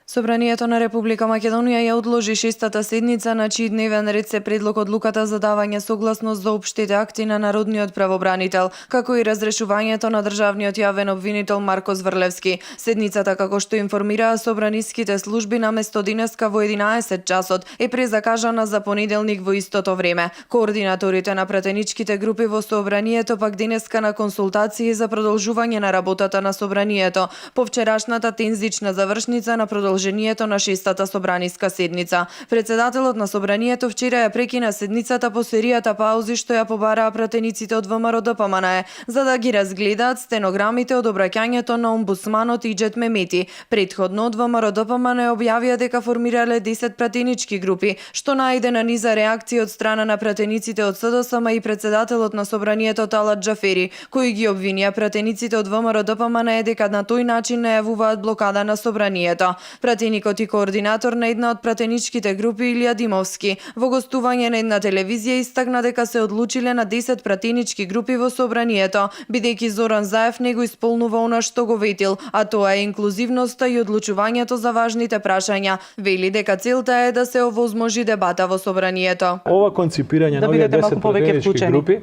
Собранието на Република Македонија ја одложи 6-та седница на чиј дневен ред се предлог одлуката за давање согласност за општите акти на Народниот правобранител, како и разрешувањето на државниот јавен обвинител Марко Зврлевски. Седницата, како што информираа собраниските служби, наместо денеска во 11 часот е презакажана за понеделник во истото време. Координаторите на пратеничките групи во собранието пак денеска на консултации за продолжување на работата на собранието по вчерашната тензична завршница на продолжението на 6-та собраниска седница. Председателот на собранието вчера ја прекина седницата по серијата паузи што ја побараа пратениците од ВМРО-ДПМНЕ за да ги разгледаат стенограмите од обраќањето на омбудсманот Иџет Мемети. Предходно од ВМРО-ДПМНЕ објавија дека формирале 10 пратенички групи, што најде на низа реакции од страна на пратениците од СДСМ и председателот на собранието Талат Џафери, кои ги обвинија пратениците од ВМРО-ДПМНЕ дека на тој начин најавуваат блокада на собранието. Пратеникот и координатор на една од пратеничките групи Илија Димовски во гостување на една телевизија истакна дека се одлучиле на 10 пратенички групи во собранието, бидејќи Зоран Заев не го исполнува она што го ветил, а тоа е инклузивноста и одлучувањето за важните прашања. Вели дека целта е да се овозможи дебата во собранието. Ова конципирање на овие 10 пратенички групи,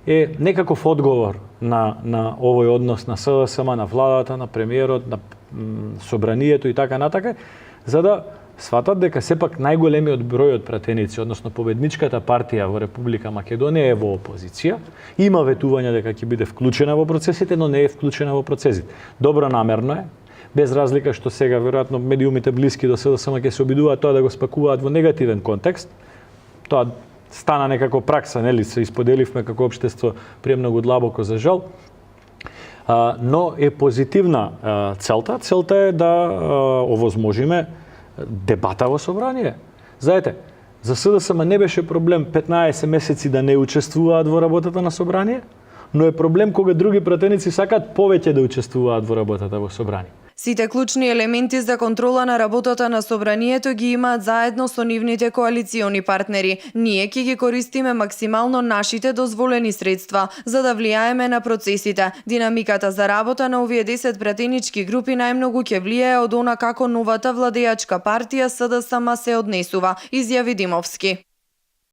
е некаков одговор на овој однос на СДСМ, на владата, на премиерот, на собранието и така натака, за да сватат дека сепак најголемиот број од пратеници, односно победничката партија во Република Македонија е во опозиција, има ветување дека ќе биде вклучена во процесите, но не е вклучена во процесите. Добронамерно е, без разлика што сега веројатно медиумите блиски до СДСМ ќе се обидуваат тоа да го спакуваат во негативен контекст. Тоа стана некако пракса, нели, се исподеливме како општество премногу длабоко за жал. Но е позитивна целта. Целта е да овозможиме дебата во собрание. Знаете, за СДСМ не беше проблем 15 месеци да не учествуваат во работата на собрание, но е проблем кога други пратеници сакаат повеќе да учествуваат во работата во собрание. Сите клучни елементи за контрола на работата на собранието ги имаат заедно со нивните коалициони партнери. Ние ќе ги користиме максимално нашите дозволени средства за да влијаеме на процесите. Динамиката за работа на овие 10 пратенички групи најмногу ќе влијае од она како новата владеачка партија СДСМ се однесува, изјави Димовски.